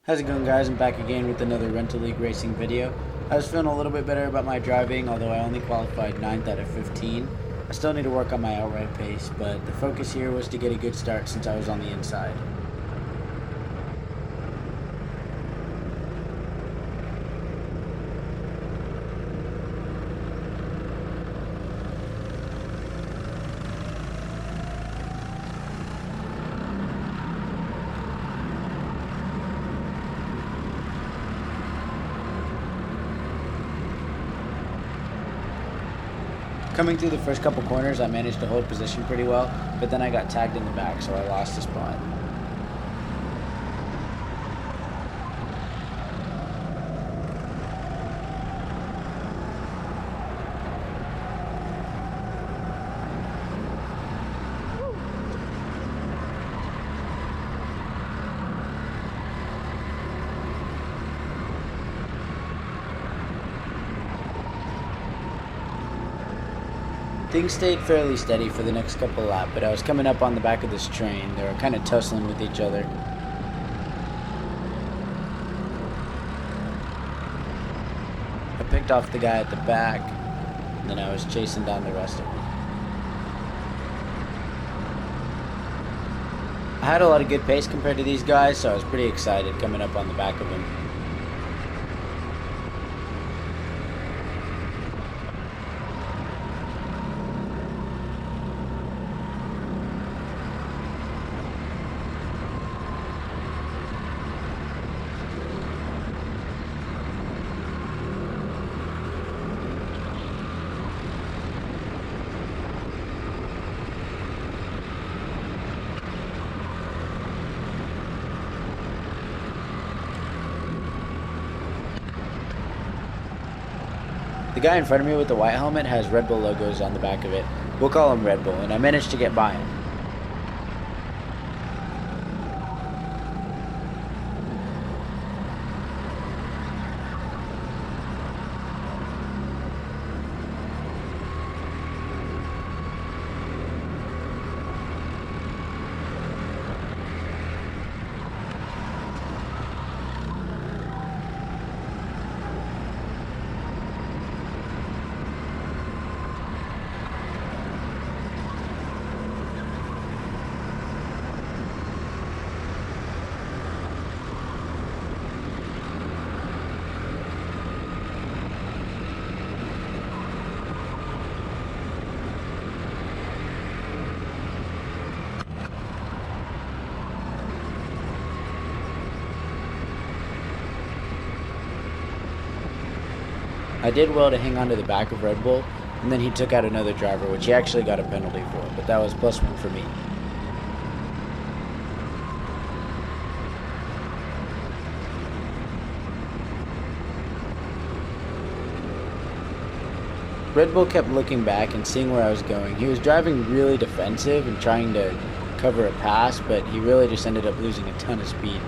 How's it going, guys? I'm back again with another Rental League Racing video. I was feeling a little bit better about my driving, although I only qualified 9th out of 15. I still need to work on my outright pace, but the focus here was to get a good start since I was on the inside. Coming through the first couple corners, I managed to hold position pretty well, but then I got tagged in the back, so I lost a spot. Things stayed fairly steady for the next couple laps, but I was coming up on the back of this train. They were kind of tussling with each other. I picked off the guy at the back, and then I was chasing down the rest of them. I had a lot of good pace compared to these guys, so I was pretty excited coming up on the back of them. The guy in front of me with the white helmet has Red Bull logos on the back of it. We'll call him Red Bull, and I managed to get by him. I did well to hang on to the back of Red Bull, and then he took out another driver, which he actually got a penalty for, but that was +1 for me. Red Bull kept looking back and seeing where I was going. He was driving really defensive and trying to cover a pass, but he really just ended up losing a ton of speed.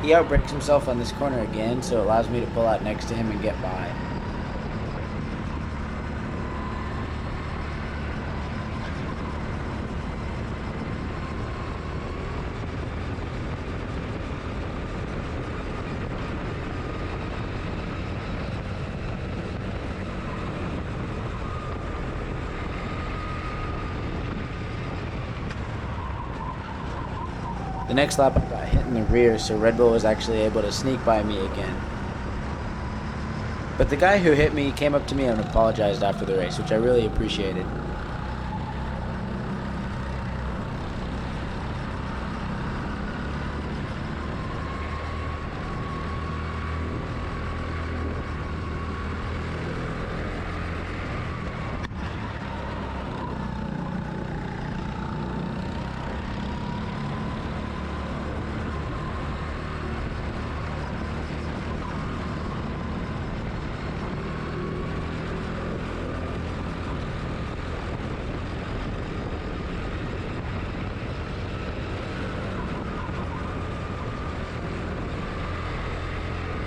He outbrakes himself on this corner again, so it allows me to pull out next to him and get by. The next lap I got hit in the rear, so Red Bull was actually able to sneak by me again. But the guy who hit me came up to me and apologized after the race, which I really appreciated.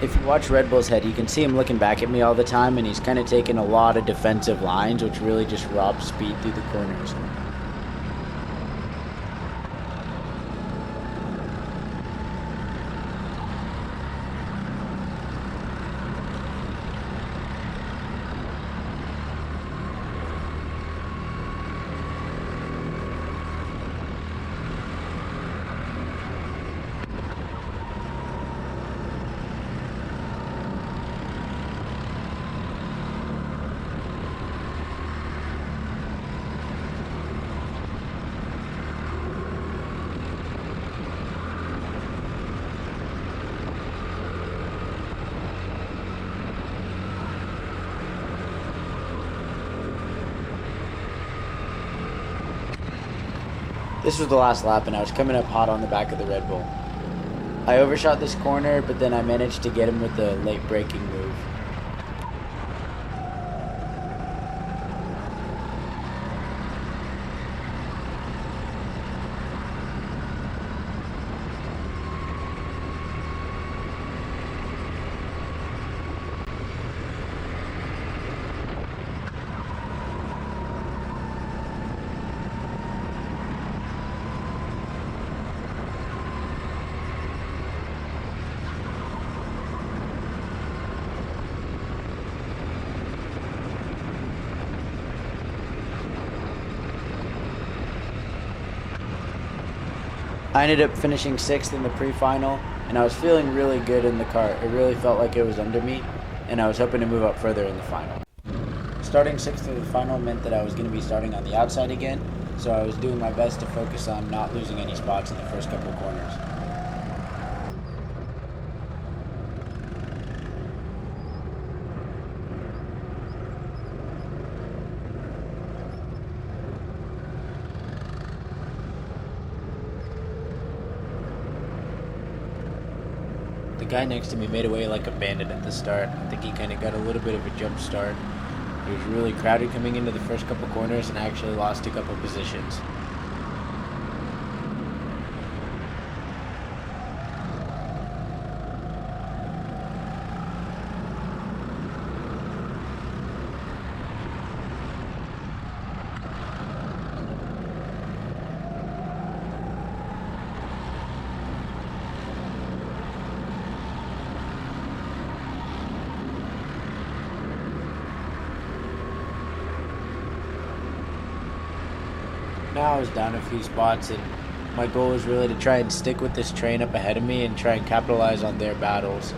If you watch Red Bull's head, you can see him looking back at me all the time, and he's kind of taking a lot of defensive lines, which really just robs speed through the corners. This was the last lap, and I was coming up hot on the back of the Red Bull. I overshot this corner, but then I managed to get him with a late braking move. I ended up finishing 6th in the pre-final, and I was feeling really good in the kart. It really felt like it was under me, and I was hoping to move up further in the final. Starting 6th in the final meant that I was going to be starting on the outside again, so I was doing my best to focus on not losing any spots in the first couple corners. The guy next to me made away like a bandit at the start. I think he kind of got a little bit of a jump start. It was really crowded coming into the first couple corners, and I actually lost a couple positions. Now I was down a few spots, and my goal was really to try and stick with this train up ahead of me and try and capitalize on their battles.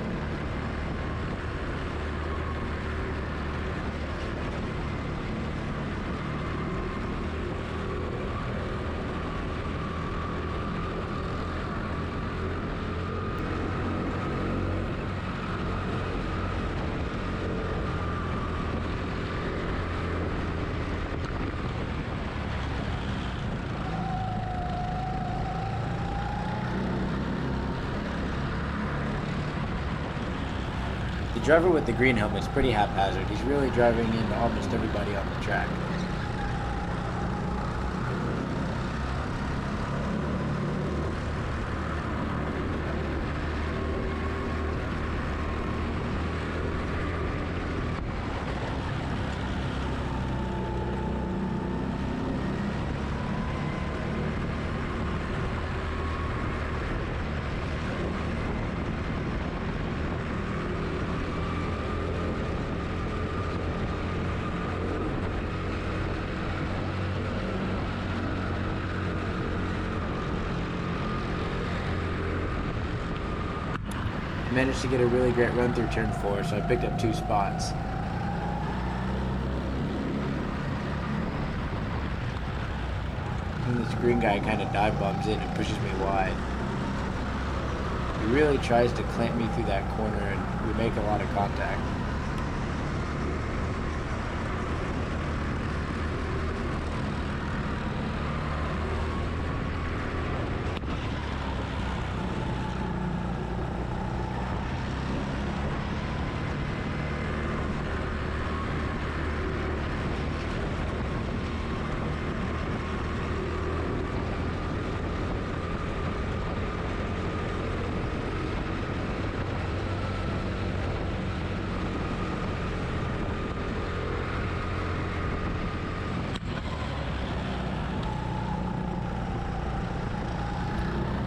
The driver with the green helmet's pretty haphazard. He's really driving into almost everybody on the track. I managed to get a really great run through turn 4, so I picked up 2 spots. And this green guy kind of dive bombs in and pushes me wide. He really tries to clamp me through that corner, and we make a lot of contact.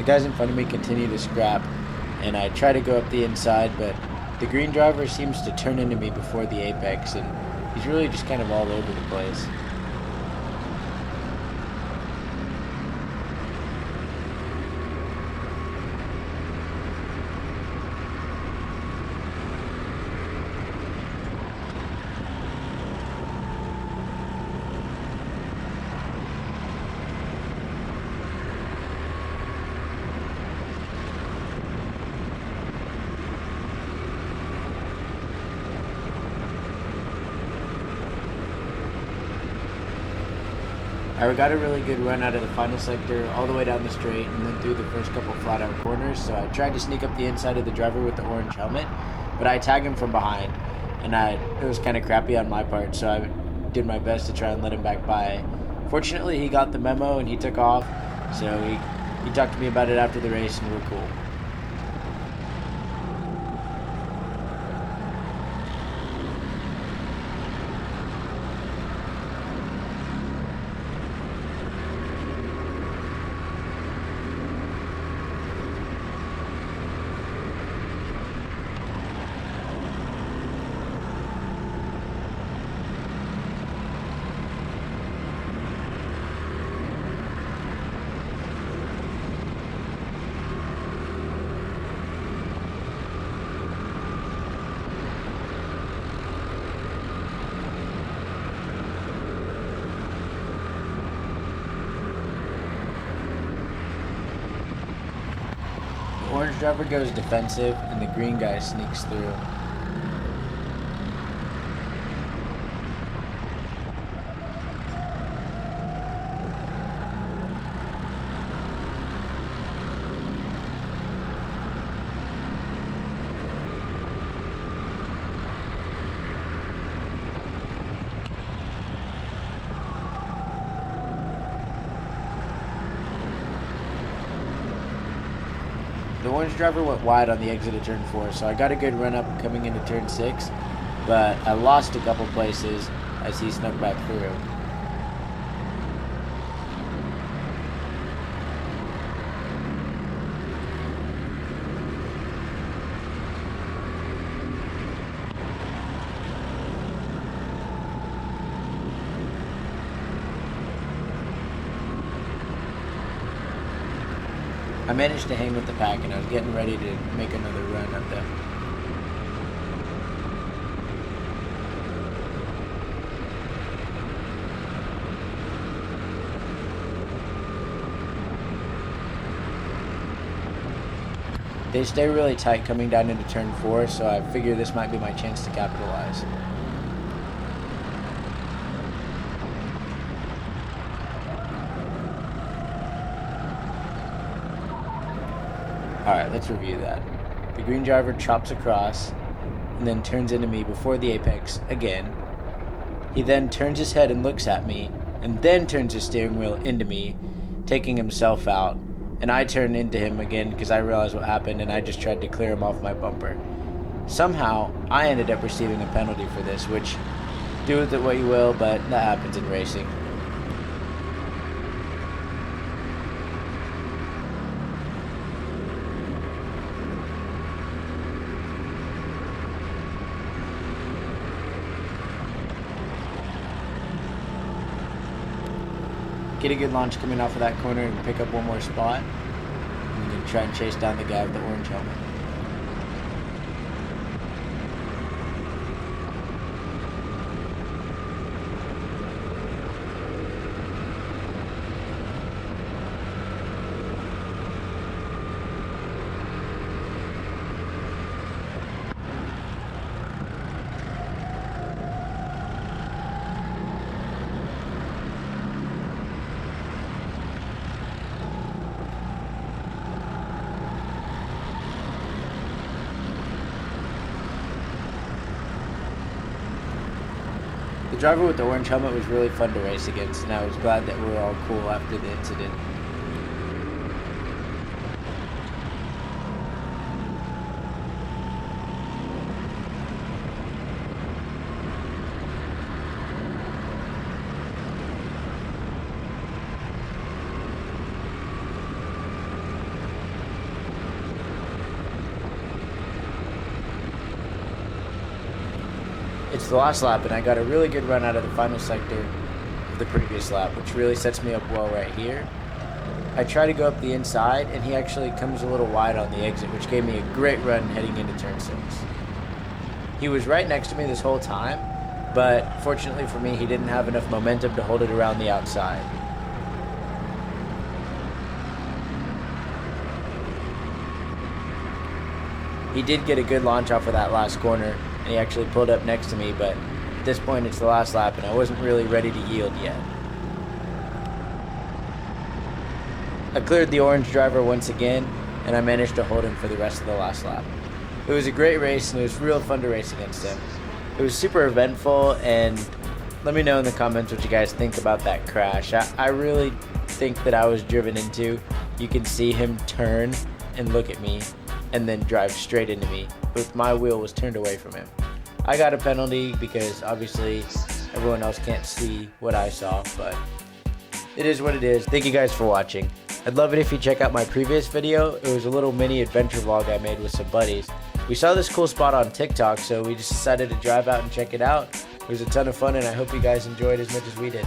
guys in front of me continue to scrap, and I try to go up the inside, but the green driver seems to turn into me before the apex, and he's really just kind of all over the place. I got a really good run out of the final sector all the way down the straight and then through the first couple flat out corners, so I tried to sneak up the inside of the driver with the orange helmet, but I tagged him from behind, and it was kind of crappy on my part, so I did my best to try and let him back by. Fortunately, he got the memo and he took off, so he talked to me about it after the race, and we're cool. The orange driver goes defensive, and the green guy sneaks through. The orange driver went wide on the exit of turn 4, so I got a good run up coming into turn 6, but I lost a couple places as he snuck back through. I managed to hang with the pack, and I was getting ready to make another run up there. They stay really tight coming down into turn 4, so I figure this might be my chance to capitalize. Alright, let's review that. The green driver chops across and then turns into me before the apex again. He then turns his head and looks at me and then turns his steering wheel into me, taking himself out. And I turn into him again because I realized what happened and I just tried to clear him off my bumper. Somehow, I ended up receiving a penalty for this, which, do with it what you will, but that happens in racing. Get a good launch coming off of that corner and pick up one more spot. And then try and chase down the guy with the orange helmet. The driver with the orange helmet was really fun to race against, and I was glad that we were all cool after the incident. it's the last lap, and I got a really good run out of the final sector of the previous lap, which really sets me up well right here. I try to go up the inside, and he actually comes a little wide on the exit, which gave me a great run heading into turn 6. He was right next to me this whole time, but fortunately for me, he didn't have enough momentum to hold it around the outside. He did get a good launch off of that last corner, and he actually pulled up next to me, but at this point it's the last lap, and I wasn't really ready to yield yet. I cleared the orange driver once again, and I managed to hold him for the rest of the last lap. It was a great race, and it was real fun to race against him. It was super eventful, and let me know in the comments what you guys think about that crash. I really think that I was driven into. You can see him turn and look at me, and then drive straight into me, but my wheel was turned away from him. I got a penalty because obviously everyone else can't see what I saw, but it is what it is. Thank you guys for watching. I'd love it if you check out my previous video. It was a little mini adventure vlog I made with some buddies. We saw this cool spot on TikTok, so we just decided to drive out and check it out. It was a ton of fun, and I hope you guys enjoyed as much as we did.